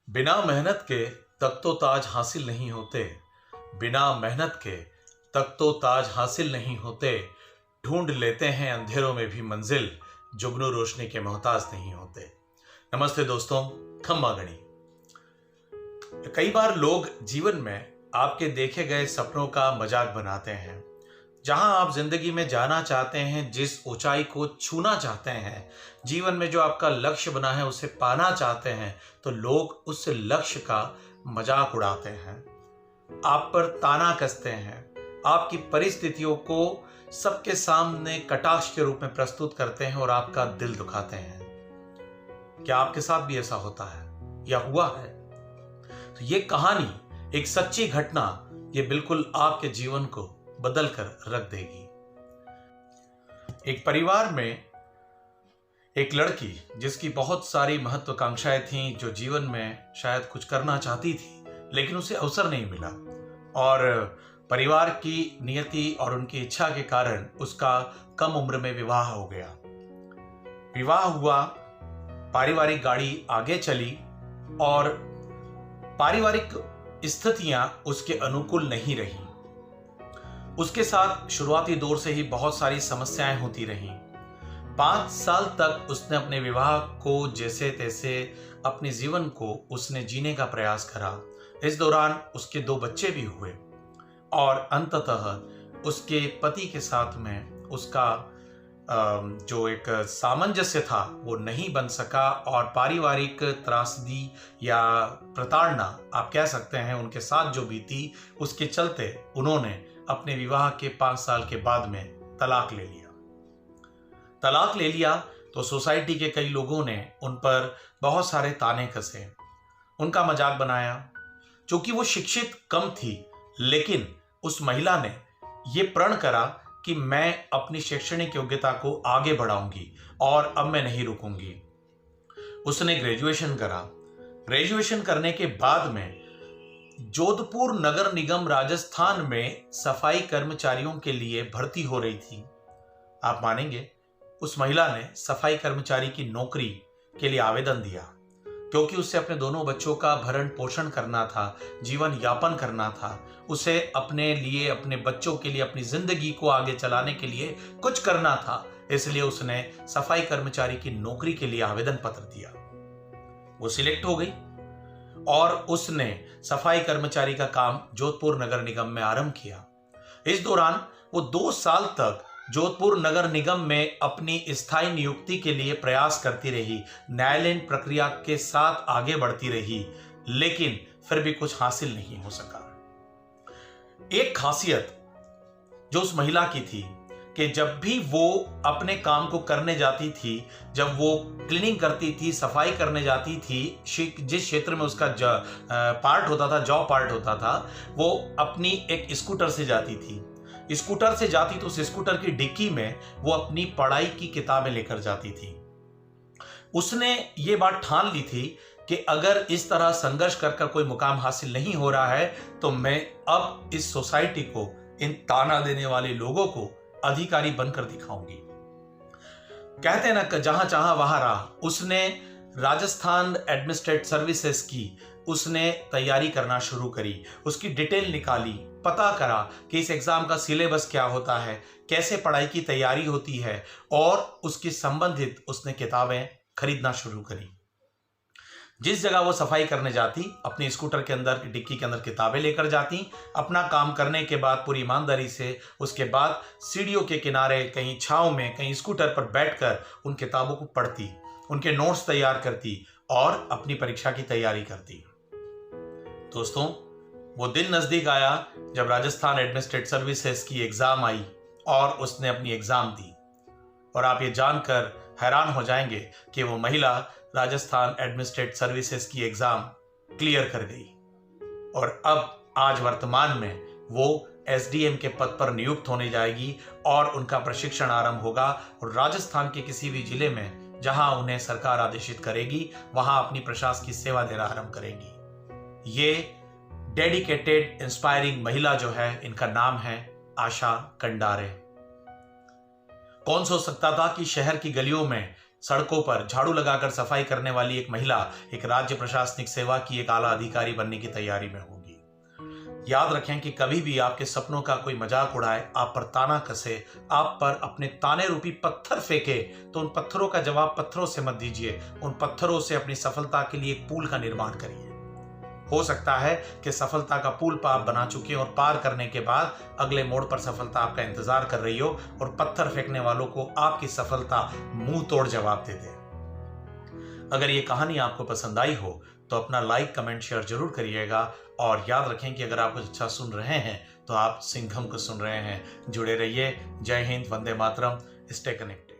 बिना मेहनत के तख्तो ताज हासिल नहीं होते। बिना मेहनत के तख्तो ताज हासिल नहीं होते। ढूंढ लेते हैं अंधेरों में भी मंजिल, जुगनू रोशनी के मोहताज नहीं होते। नमस्ते दोस्तों, खम्मा गणी। कई बार लोग जीवन में आपके देखे गए सपनों का मजाक बनाते हैं। जहां आप जिंदगी में जाना चाहते हैं, जिस ऊंचाई को छूना चाहते हैं, जीवन में जो आपका लक्ष्य बना है उसे पाना चाहते हैं, तो लोग उस लक्ष्य का मजाक उड़ाते हैं, आप पर ताना कसते हैं, आपकी परिस्थितियों को सबके सामने कटाक्ष के रूप में प्रस्तुत करते हैं और आपका दिल दुखाते हैं। क्या आपके साथ भी ऐसा होता है या हुआ है? तो ये कहानी, एक सच्ची घटना, ये बिल्कुल आपके जीवन को बदल कर रख देगी। एक परिवार में एक लड़की, जिसकी बहुत सारी महत्वाकांक्षाएं थीं, जो जीवन में शायद कुछ करना चाहती थी, लेकिन उसे अवसर नहीं मिला और परिवार की नियति और उनकी इच्छा के कारण उसका कम उम्र में विवाह हो गया। विवाह हुआ, पारिवारिक गाड़ी आगे चली और पारिवारिक स्थितियां उसके अनुकूल नहीं रही। उसके साथ शुरुआती दौर से ही बहुत सारी समस्याएं होती रहीं। 5 साल तक उसने अपने विवाह को जैसे तैसे अपने जीवन को उसने जीने का प्रयास करा। इस दौरान उसके 2 बच्चे भी हुए और अंततः उसके पति के साथ में उसका जो एक सामंजस्य था वो नहीं बन सका और पारिवारिक त्रासदी या प्रताड़ना आप कह सकते हैं उनके साथ जो बीती, उसके चलते उन्होंने अपने विवाह के 5 साल के बाद में तलाक ले लिया। तलाक ले लिया तो सोसाइटी के कई लोगों ने उन पर बहुत सारे ताने कसे, उनका मजाक बनाया। क्योंकि वो शिक्षित कम थी, लेकिन उस महिला ने ये प्रण करा कि मैं अपनी शैक्षणिक योग्यता को आगे बढ़ाऊंगी और अब मैं नहीं रुकूंगी। उसने ग्रेजुएशन करा। ग्रेजुएशन करने के बाद में जोधपुर नगर निगम राजस्थान में सफाई कर्मचारियों के लिए भर्ती हो रही थी। आप मानेंगे, उस महिला ने सफाई कर्मचारी की नौकरी के लिए आवेदन दिया, क्योंकि उसे अपने दोनों बच्चों का भरण पोषण करना था, जीवन यापन करना था। उसे अपने लिए, अपने बच्चों के लिए, अपनी जिंदगी को आगे चलाने के लिए कुछ करना था। इसलिए उसने सफाई कर्मचारी की नौकरी के लिए आवेदन पत्र दिया। वो सिलेक्ट हो गई और उसने सफाई कर्मचारी का काम जोधपुर नगर निगम में आरंभ किया। इस दौरान वो 2 साल तक जोधपुर नगर निगम में अपनी स्थायी नियुक्ति के लिए प्रयास करती रही, न्यायालयीन प्रक्रिया के साथ आगे बढ़ती रही, लेकिन फिर भी कुछ हासिल नहीं हो सका। एक खासियत जो उस महिला की थी कि जब भी वो अपने काम को करने जाती थी, जब वो क्लीनिंग करती थी, सफाई करने जाती थी, जिस क्षेत्र में उसका पार्ट होता था, जॉब पार्ट होता था, वो अपनी एक स्कूटर से जाती थी। स्कूटर से जाती तो उस स्कूटर की डिक्की में वो अपनी पढ़ाई की किताबें लेकर जाती थी। उसने ये बात ठान ली थी कि अगर इस तरह संघर्ष कर कोई मुकाम हासिल नहीं हो रहा है, तो मैं अब इस सोसाइटी को, इन ताना देने वाले लोगों को अधिकारी बनकर दिखाऊंगी। कहते हैं ना, जहां चाहा वहां राह। उसने राजस्थान एडमिनिस्ट्रेटिव सर्विसेज की उसने तैयारी करना शुरू करी। उसकी डिटेल निकाली, पता करा कि इस एग्जाम का सिलेबस क्या होता है, कैसे पढ़ाई की तैयारी होती है, और उसकी संबंधित उसने किताबें खरीदना शुरू करी। जिस जगह वो सफाई करने जाती, अपनी स्कूटर के अंदर, डिक्की के अंदर किताबें लेकर जाती। अपना काम करने के बाद पूरी ईमानदारी से उसके बाद सीढ़ियों के किनारे, कहीं छांव में, कहीं स्कूटर पर बैठकर उन किताबों को पढ़ती, उनके नोट्स तैयार करती और अपनी परीक्षा की तैयारी करती। दोस्तों, वो दिन नजदीक आया जब राजस्थान एडमिनिस्ट्रेटिव सर्विसेज की एग्जाम आई और उसने अपनी एग्जाम दी। और आप ये जानकर हैरान हो जाएंगे कि वो महिला राजस्थान एडमिनिस्ट्रेटिव सर्विसेज की एग्जाम क्लियर कर गई और अब आज वर्तमान में वो एसडीएम के पद पर नियुक्त होने जाएगी और उनका प्रशिक्षण आरंभ होगा और राजस्थान के किसी भी जिले में जहां उन्हें सरकार आदेशित करेगी, वहां अपनी प्रशासकीय सेवा देना आरंभ करेंगी। ये डेडिकेटेड, इंस्पायरिंग महिला जो है, इनका नाम है आशा कंडारे। कौन सोच सकता था कि शहर की गलियों में सड़कों पर झाड़ू लगाकर सफाई करने वाली एक महिला एक राज्य प्रशासनिक सेवा की एक आला अधिकारी बनने की तैयारी में होगी। याद रखें कि कभी भी आपके सपनों का कोई मजाक उड़ाए, आप पर ताना कसे, आप पर अपने ताने रूपी पत्थर फेंके, तो उन पत्थरों का जवाब पत्थरों से मत दीजिए। उन पत्थरों से अपनी सफलता के लिए एक पुल का निर्माण करिए। हो सकता है कि सफलता का पुल आप बना चुके और पार करने के बाद अगले मोड़ पर सफलता आपका इंतजार कर रही हो और पत्थर फेंकने वालों को आपकी सफलता मुंह तोड़ जवाब दे दे। अगर ये कहानी आपको पसंद आई हो तो अपना लाइक, कमेंट, शेयर जरूर करिएगा। और याद रखें कि अगर आप कुछ अच्छा सुन रहे हैं तो आप सिंघम को सुन रहे हैं। जुड़े रहिए। जय हिंद, वंदे मातरम। Stay connected.